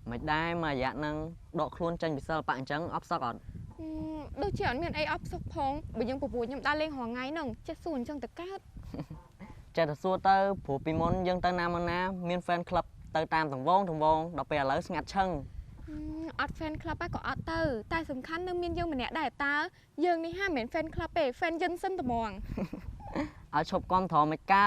ไม่ได้มาอยากนั่งดอกคล้วนจังบิสระปังจังออฟซอกก่อนดูเฉียนเมียนไอออฟซอกพองไปยังปูยังได้เล่งหัวไงหนึ่งจะสูนจังตะกัดจะแต่ซัวเตอร์ผู้ปีมนยังเตอร์นามันนะเมียนแฟนคลับเตอร์ตามถึงวงดอกเปรย์เลยงัดช่างออดแฟนคลับไปก็ออดเตอร์แต่สำคัญนึงเมียนยังมันเนี่ยได้ตายังนี่ห้ามเหม็นแฟนคลับเป๋แฟนยันเส้นตะมองเอาชบก้อนทอไม่กล้า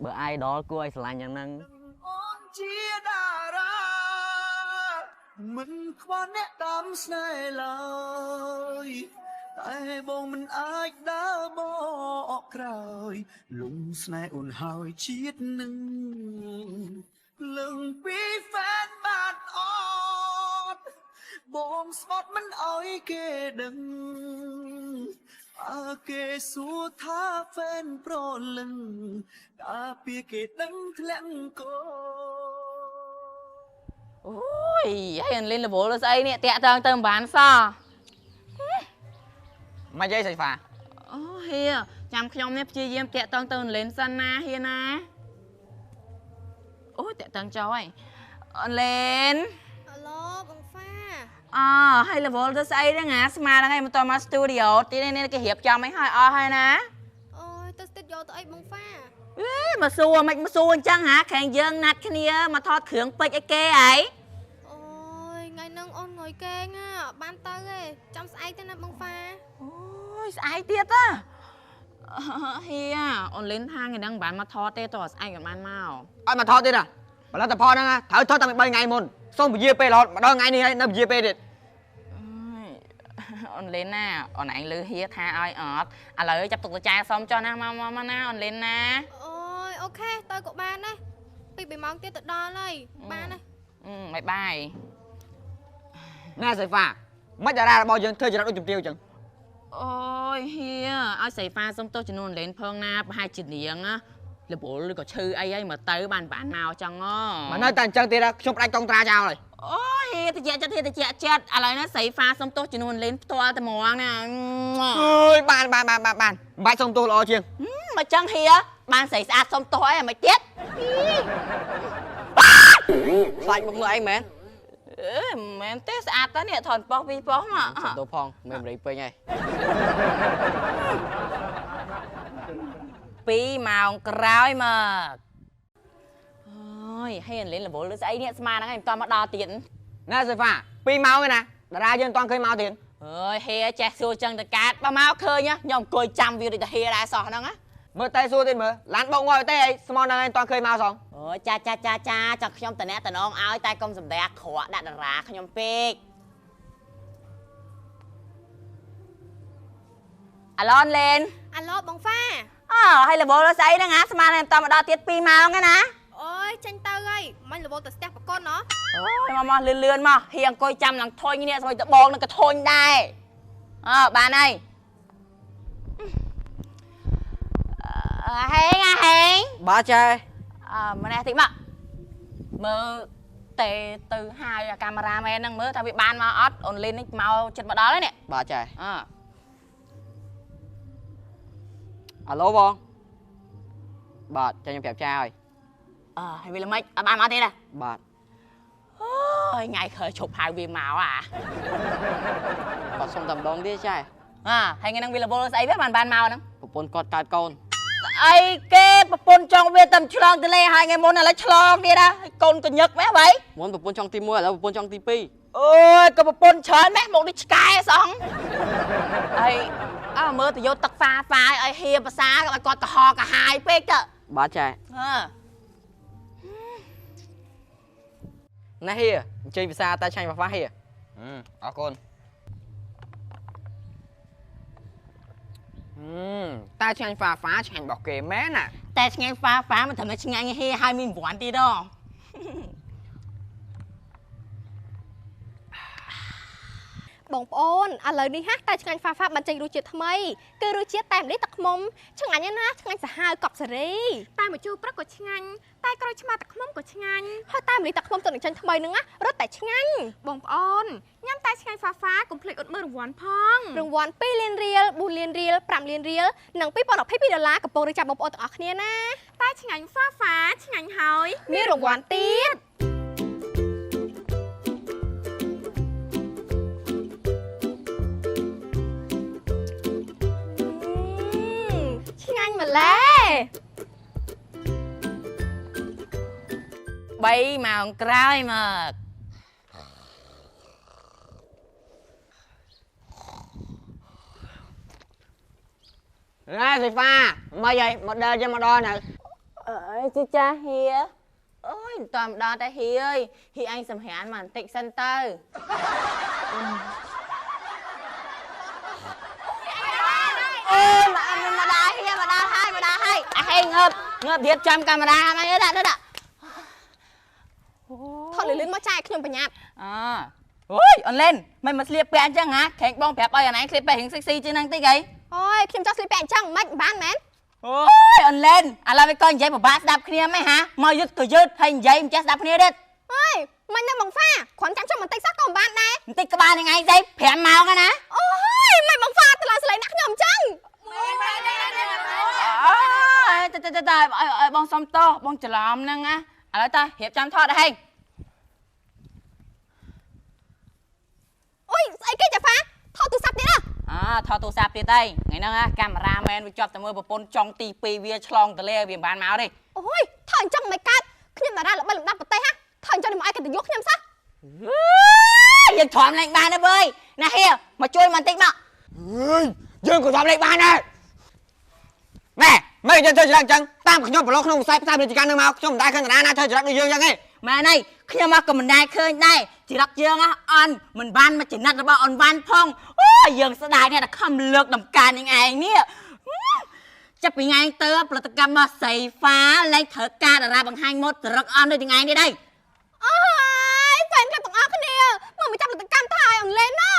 เบอร์ไอดอลกูไอสลายอย่างนั้นมันควานแนะตามสไนเลยแต่บงมันอายดาบอกใครลุงสไนอุ่นหายชีดหนึ่งลึงปีแฟนบาดออดบงสปอตมันอ้อยเกดึงอาเกสูท่าแฟนโปรลึงกาเปียเกดึงแถลงโกโอ้ยให้เล่นระบบรถไอ้เนี่ยเตะเติมบ้านซะไม่ใช่ไฟฟ้าโอ้เฮียจำขยมเนี่ยเยี่ยมเตะเติมเล่นซันนะเฮียนะโอ้ยเตะเติมจอยเล่นฮัลโหลบังฟ้าให้ระบบรถไอ้ได้ไงสมาแล้วไงมาต่อมาสตูดิโอที่นี่ก็เหียบจำไม่ให้ให้นะโอ้ยตัวสตูดิโอตัวไอ้บังฟ้ามาสู้มาสู้จังหาแข่งเยิงนัดแค่นี้มาทอดเขืองเป็ดไอ้เก๋ไอ้โอ้ยไงนั่งอ่อนงอยแกงอ่ะบ้านเตอร์เลยจำสไอต์นะบังฟ้าโอ้ยสไอเตี้ยต้าเฮียออนเล่นทางไงดังบ้านมาทอดเต้ต่อสไอกับมันเมาไอ้มาทอดดิน่ะมาแล้วแต่พอนะถ้าทอดทำเป็นไงมุนส่งไปเยี่ยไปรอมาได้ไงนี่ให้นับเยี่ยไปเด็ดออนเล่นน่ะออนไหนลือเฮียท่าอ้อยออดอะไรจับตุกตะใจซ้อมจอนะมาหน้าออนเล่นนะโอ้ยโอเคเตยกับบ้านเลยไปมองเตี้ยตัดดอเลยบ้านเลยบายน่าใส่ฟ้าไม่จะได้บอลยังเธอจะรับด้วยจุดเดียวจังโอ้ยเฮียเอาใส่ฟ้าส้มโตจนนเล่นเพิ่งหน้าให้จิตเลี้ยงอะแล้วบอกเลยก็ชื่อไอ้มาเตยบ้านเมาจังอ้อมาnơiแต่จังตีละชมไรกองตราเจ้าเลยโอ้ยตะเจี๊ยอะไรนะใส่ฟ้าส้มโตจนนเล่นตัวแต่หมองเนี่ยเฮ้ยบ้านใบส้มโตรอเชียงมาจังเฮียบ้านใส่สะอาดส้มโตไอ้มาเจี๊ยใส่บุกเลยแมนแมนเตสอาดตาเนี่ยถอนปอกปีปอกอ่ะส้มโตพองเมมรีไปไงปีมาองกร้าวมาโอ้ยให้เล่นระบบหรือไอ้เนี่ยสมาร์นะไงตอนมาดอตินน่าใส่ฟ้าปีเมาไงนะดารายังตอนเคยเมาตินเฮ้ยเฮียแจ็คซูจังตะการปะเมาเคยเนี่ยยอมกลอยจำวิวดิแต่เฮียได้สอนนั่งอะเมื่อเตะสู้ตินเมื่อหลานบอกว่าเตะสมอลนั่งตอนเคยเมาสองโอ้ยจ้าจากขยมแต่เนี้ยแต่น้องเอาไอ้ตายกลมสำแดงขวดดาราขยมปีกอลอนเลนอัลโลบังฟ้าให้ระบบเราใส่นะงะสมาร์ทตอนมาดอติดปีมาแล้วไงนะโอ้ยจังเตอร์เลยมันระบบแต่สเต็ปปะก้นเนาะโอ้ยมาเลื่อนมาเฮียงกอยจำหลังทอยนี่เนี่ยสมัยตะบองนั่นก็ทนได้บ้านไหนเฮงบ้าใจมาแน่ที่มาเมื่อเตะtừ hai camera men năng mới tao bị ban mà ót ổn lên mau chật vào đó đấy nèบ้าใจฮัลโหลบองบาทจะยังแผลใจให้วิลไม่banมาthế này บาทngày khởi chụp hai viên màu à ขอส่งตำดองดิใช่ให้เงินนังวิลโบใส่เพื่อban màu năng ปปนกอดการโกนไอ้เก็บปนจองเวทำฉลองทะเลhai ngày mônอะไรฉลองดีนะโกนก็ยึกไหมไว้มนปปนจองตีมัวแล้วปปนจองตีปีเอ้ยก็ปนเฉินไหมมองดิสกายสองไอ้เมื่อแต่โยตักฟ้าไอ้เฮียภาษากับไอ้กอดกระหอกระหายเป๊กจ้ะบ้าใจนายเฮียเจอภาษาตาชัยฟ้าเฮียเอาคนตาชัยฟ้าชัยบอกเก๋แม่น่ะแต่ชัยฟ้ามันทำให้ชัยเฮียให้มีหวานดีดอបងប្អូនឥឡូវនេះហាតែឆ្ងាញ់ហ្វាបានចេញរសជាតិថ្មីគឺរសជាតិតែម្ទេសទឹកឃ្មុំឆ្ងាញ់ណាស់ឆ្ងាញ់សាហាវកប់សេរីតែម្ជូរព្រឹកក៏ឆ្ងាញ់តែក្រូចឆ្មាទឹកឃ្មុំក៏ឆ្ងាញ់ហើយតែម្ទេសទឹកឃ្មុំទៅនឹងចេញថ្មីហ្នឹងរសតែឆ្ងាញ់បងប្អូនញ៉ាំតែឆ្ងាញ់ហ្វាកុំភ្លេចអត់មើលរង្វាន់ផងរង្វាន់2លានរៀល4លានរៀល5លានរៀលនិង$2022កំពុងរៀបចំបងប្អូនទាំងអស់គ្នាណាតែឆ្ងាញ់ហ្វាឆ្ងាញ់ហើយមានរង្វាន់ទៀត 3 ម៉ោងក្រោយមក Nè dì pha, mày vậy, một đời cho một đôi nè. Chị cha Hia. Ôi, toàn đó ta Hia ơi. Hi anh sầm hẹn màn tịnh sân tơ. Ôi, mà đá Hia, mà đá hai. À hay ngợp thiệt trăm camera mày đó đã. ថតលឿនៗមកចាយខ្ញុំប្រញាប់ អូយអនឡែនមិនមកស្លៀកពាក់អញ្ចឹងហ៎ខេងបងប្រាប់ឲ្យអាណៃស្លៀកពាក់រៀង sexy ជាងហ្នឹងតិចអី អូយខ្ញុំចង់ស្លៀកពាក់អញ្ចឹងមិនបានមែន អូយអនឡែនឥឡូវវាកូននិយាយពិបាកស្ដាប់គ្នាហ្មងហ៎មកយឺតក៏យឺតហើយនិយាយមិនចេះស្ដាប់គ្នាទៀត អើយមិននៅបងហ្វាគ្រាន់ចាំខ្ញុំបន្តិចសោះក៏មិនបានដែរ បន្តិចក៏បានយ៉ាងហ្នឹងស្អី5ម៉ោងហ្នឹងណា អូយមិនបងហ្វាទៅឡើងស្លេងដាក់ខ្ញុំអញ្ចឹង អូយតើបងសុំទោសបងច្រឡំហ្នឹងណាឥឡូវតើរៀបចំថតឲ្យហេង អូយស្អីគេចាហ្វាថតទូរស័ព្ទទៀត ថតទូរស័ព្ទទៀតអីថ្ងៃហ្នឹងកាមេរ៉ាមែនវាជាប់តែមើលប្រពន្ធចង់ទី2វាឆ្លងតលេវាមិនបានមកទេ អូយថតអញ្ចឹងមិនកើតខ្ញុំតារាល្បីលំដាប់ប្រទេសហ่ะថតអញ្ចឹងមកឲ្យគេទៅយកខ្ញុំសោះ យើងទ្រាំលេងបានទេវើយណាហៀមកជួយមកបន្តិចមក Dương của thầm lại ban này. Nè, mấy chân chơi chẳng chẳng, tam của nhau blog không sai tam được chỉ căn được mau, chúng ta khơi ra chơi được dương chẳng ấy. ម៉ែនេះខ្ញុំមកក៏មិនដែរឃើញដែរជីរ៉ាក់យើងអន់មិនបានមកចំណាត់របស់អនបានផងអូយើងស្ដាយនេះតែខំលើកដំកើងនឹងឯងនេះចាប់ពីថ្ងៃទៅផលិតកម្មរបស់សៃហ្វាលែងត្រូវការតារាបង្ហាញម៉ូដចរិតអន់ដូចថ្ងៃនេះដែរ អូយហ្វេនទាំងអស់គ្នាមកចាប់ផលិតកម្មទៅឲ្យអនឡាញណោ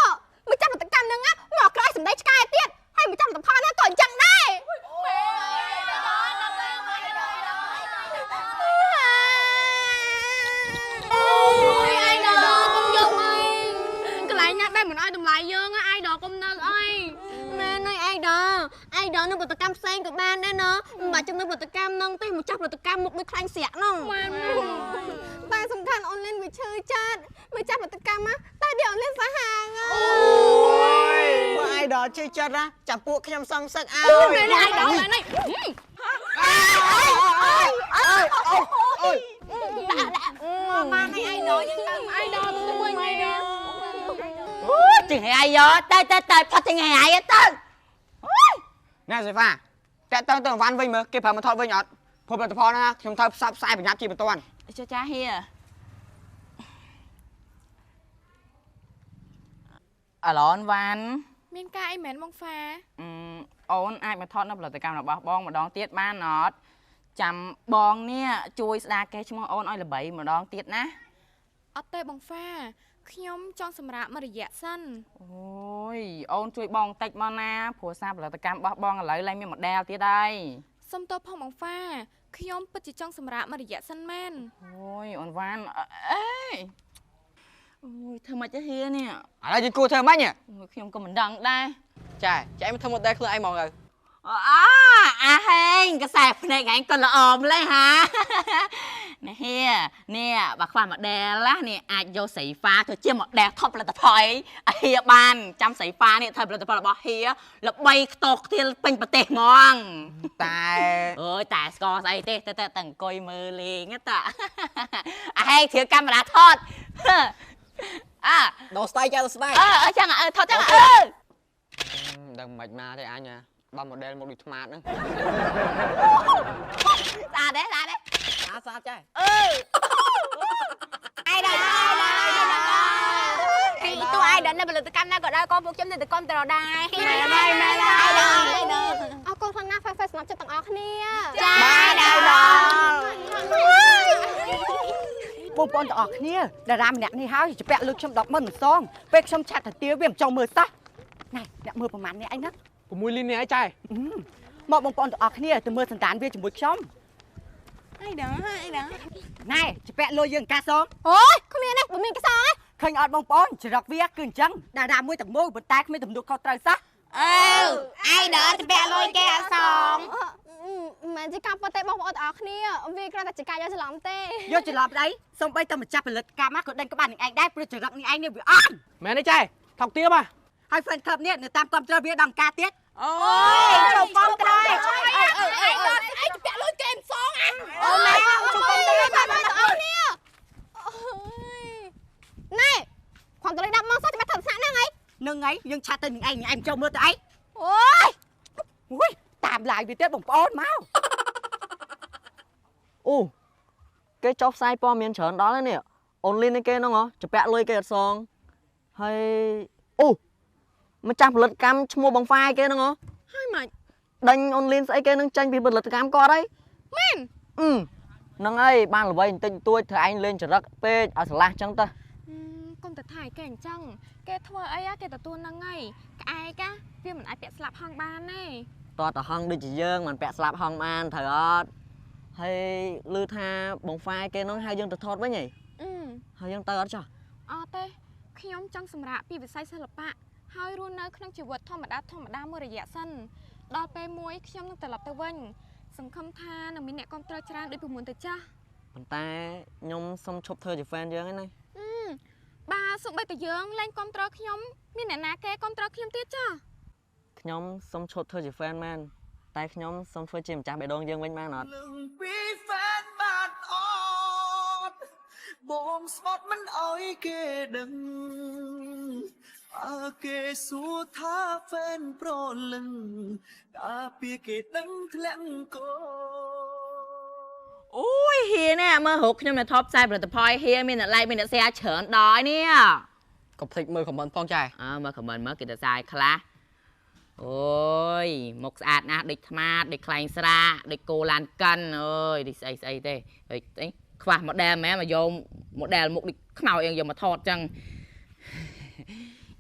មកចាប់ផលិតកម្មហ្នឹងមកក្រោយសម្ដីឆ្កែទៀតហើយមកចាប់ផលិតផលហ្នឹងក៏អញ្ចឹងដែរ Ôi idol con dâu ơi. Cái lại nhắc đây mình ai tầm lại dương á idol con nâng ơi. Nè nói idol nó bật cam xanh của ban đấy nó. Mà trong nó bật cam nâng tới một chắc bật cam một đôi khanh xẹt nó. Ta sầm khăn online bị chơi chat. Bị chắc bật cam á, ta đều lên giá hàng á. Ôi, mà ai đó chơi chân á, chả buộc khi nhầm xong sắc ao. Này này idol này này. Ôi. Ba này idol nhưng idol tụi tôi mày nè. ជាងហើយយោទៅផុតជាងហើយទៅ Nè rồi pha, chạy tao tưởng văn vinh mà, kịp phải mà thôi vinh nhọt. Phụp là tập phó nha, chúng ta sắp sai phải nháp chi một tuần. ចាហៀអាឡនវ៉ាន់ មានការអីមែនបងហ្វា អូនអាចមកថតនៅផលិតកម្មរបស់បងម្ដងទៀតបានអត់ចាំបងនេះជួយស្ដារកេរ្តិ៍ឈ្មោះអូនឲ្យល្បីម្ដងទៀតណា អត់ទេបងហ្វាខ្ញុំចង់សម្រាប់មួយរយៈសិន អូយអូនជួយបងបន្តិចមកណាព្រោះសារផលិតកម្មរបស់បងឥឡូវឡើងមាន model ទៀតហើយ សុំទោសផងបងហ្វាខ្ញុំពិតជាចង់សម្រាប់មួយរយៈសិនមែន អូយអូនវ៉ាន់អេអូយធ្វើម៉េចទៅហៀនេះ À đây chị cô thơ mấy nhỉ? ខ្ញុំក៏មិនដឹងដែរ Chà, chạy em thơ một đây không ai mong rồi. អាហេងកសែភ្នែកឯងក៏ល្អម្លេះហា នេះហៀនេះបើខ្វះ model នេះអាចយកស្រីហ្វាធ្វើជា model ថតផលិតផលឲ្យហៀបានចាំស្រីហ្វានេះធ្វើផលិតផលរបស់ហៀល្បីខ្ទោខ្ទាលពេញប្រទេសហ្មង Tại... អូយតែស្គាល់ស្អីទេតែអង្គុយមើលលេងតាអាហេងធ្វើកាមេរ៉ាថត Đồ style cho đồ style. ចឹងថតចឹង Đừng mệt mà thế anh nha. Ba model một địch mát nữa. តាដែរ À sao chơi? ឯដល់គេតួឯដល់នៅផលិតកម្មណាក៏ដែរក៏ពួកខ្ញុំទៅគ្រប់ត្រដែរ មែនហើយអរគុណខ្លាំងណាស់ Fan ស្នាប់ចិត្តទាំងអស់គ្នា ចា បងប្អូនទាំងអស់គ្នាតារាម្នាក់នេះហើយជាពាក់លើកខ្ញុំ100000មិនសងពេលខ្ញុំឆាត់ទៅទាវាមិនចង់មើលសោះណែអ្នកមើលប្រហែលនេះអីណា 6 ly này ai trai? មកបងប្អូនទាំងអស់គ្នាទៅមើលសន្តានវាជាមួយខ្ញុំ អីដឹងអីដឹង ណែជាពាក់លុយយើងកាសង អូយគ្មាននេះមិនមានកសោទេ ឃើញអត់បងប្អូនចរិតវាគឺអញ្ចឹងតារាមួយទាំងមួយប៉ុន្តែគ្មានទំនួលខុសត្រូវសោះ អីដល់ទៅពាក់លុយគេអត់សង មិនជាការប៉ុន្តែបងប្អូនទាំងអស់គ្នាវាគ្រាន់តែជាការយកច្រឡំទេ យកច្រឡំស្អីសូម្បីតែម្ចាស់ផលិតកម្មក៏ដេញក្បាលនឹងឯងដែរព្រោះចរិតនេះឯងនេះវាអត់ Mẹ đây trai, thọc tiếp à? ហើយ fan club នេះនៅតាមគ្រប់គ្រងវាដល់ការទៀត អូ ចូលបងត្រៃ អីពាក់លុយគេមិនសងអាអូម៉ែជួយកុំទៅបងប្អូនទាំងអស់គ្នា នឹងឯងយើងឆាត់ទៅនឹងឯងឯងចូលមើលទៅឯង អូយ អូយតាមឡាយវាទៀតបងប្អូនមក អូគេចុះផ្សាយព័ត៌មានច្រើនដល់ហើយនេះអូនលីននេះគេហ្នឹងហ៎ជពាក់លុយគេអត់សងហើយអូម្ចាស់ផលិតកម្មឈ្មោះបងហ្វាយគេហ្នឹងហ៎ ហើយមិន ដេញអូនលីនស្អីគេហ្នឹងចាញ់ពីផលិតកម្មគាត់ហើយ មែន ហ្នឹងហើយបានល្បីបន្តិចបន្តួចធ្វើឯងលេងចរិតពេកឲ្យឆ្លាស់ចឹងទៅ កុំទៅថាគេអញ្ចឹងគេធ្វើអីគេទទួលហ្នឹងហើយក្អែកវាមិនអាចពាក់ស្លាប់ហងបានទេ តោះតហងដូចជាយើងមិនពាក់ស្លាប់ហងបានត្រូវអត់ហើយឮថាបងហ្វាយគេហ្នឹងហៅយើងទៅថតវិញហីហើយយើងទៅអត់ចោះ អត់ទេខ្ញុំចង់សម្រាកពីវិស័យសិល្បៈហើយរស់នៅក្នុងជីវិតធម្មតាមួយរយៈសិនដល់ពេលមួយខ្ញុំនឹងត្រឡប់ទៅវិញសង្ឃឹមថានឹងមានអ្នកគ្រប់គ្រងច្រើនដូចពីមុនទៅចាស់ ប៉ុន្តែខ្ញុំសុំឈប់ធ្វើជា fan យើងហ្នឹងណា បាទសូម្បីតែយើងលែងគ្រប់គ្រងខ្ញុំមានអ្នកណាគេគ្រប់គ្រងខ្ញុំទៀតចាស់ ខ្ញុំសុំឈប់ធ្វើជា fan មែនតែខ្ញុំសុំធ្វើជាម្ចាស់បេះដូងយើងវិញបានអត់ លឹងពីហ្វេនបានអត់បងស្បត់មិនអោយគេដឹងអើគេសួរថាហ្វេនប្រលឹងតាពីគេដឹងធ្លាក់កោ អូយហៀណែមើលរូបខ្ញុំនៅថតផ្សាយផលិតផលហៀមានអ្នក like មានអ្នក share ច្រើនដល់នេះ កុំភ្លេចមើល comment ផងចា មើល comment មើលគេទៅផ្សាយខ្លះអូយមុខស្អាតណាស់ដូចថ្មាដូចខ្លែងស្រាដូចគោឡានកិនអើយដូចស្អីទេដូចអីខ្វះ model មែនមកយក model មុខដូចខ្មៅអីយកមកថតចឹង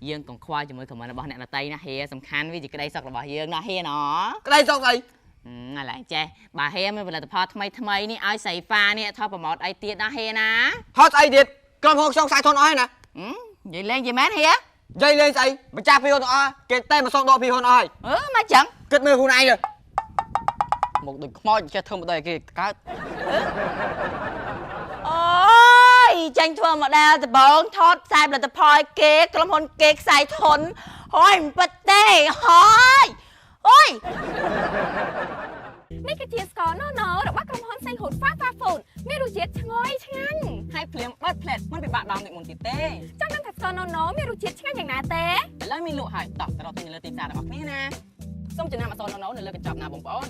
យើងកុំខ្វល់ជាមួយ comment របស់អ្នកដទៃណាហៀសំខាន់វាជាក្តីសុខរបស់យើងណាហៀណ ក្តីសុខស្អី ឥឡូវចេះបើហៀមានផលិតផលថ្មីនេះឲ្យស្រីហ្វានេះថតប្រម៉ូទអីទៀតណាហៀណា ហត់ស្អីទៀតក្រុមហ៊ុនខ្ញុំខ្សែធនអស់ហើយណា និយាយលេងយីមែនហៀ និយាយលេងស្អីម្ចាស់ភីហ៊ុនទាំងអស់គេតែមកសងដកភីហ៊ុនអស់ហើយ មកចឹង គិតមើលខ្លួនឯងទៅមកដូចខ្មោចចេះធ្វើមិនដែរគេកើត អូយចាញ់ធ្វើ model ដបងថតផ្សាយផលិតផលគេក្រុមហ៊ុនគេខ្សែធនអូយមិនពិតទេហើយអូយ នេះគឺជាស្ករណូណូរបស់ក្រុមហ៊ុនសេងហ៊ុន Fafa Food មានរសជាតិឈ្ងុយឆ្ងាញ់ ហើយភ្លាមបិទផ្លែតមិនពិបាកដល់ដូចមុនទៀតទេ ចង់ដឹងថាស្ករណូណូមានរសជាតិឆ្ងាញ់យ៉ាងណាទេ ឥឡូវមានលក់ហើយតោះទៅរកទិញលើទីផ្សាររបស់គ្នាណាសូមចំណាំអក្សរណូណូនៅលើកញ្ចប់ណាបងប្អូន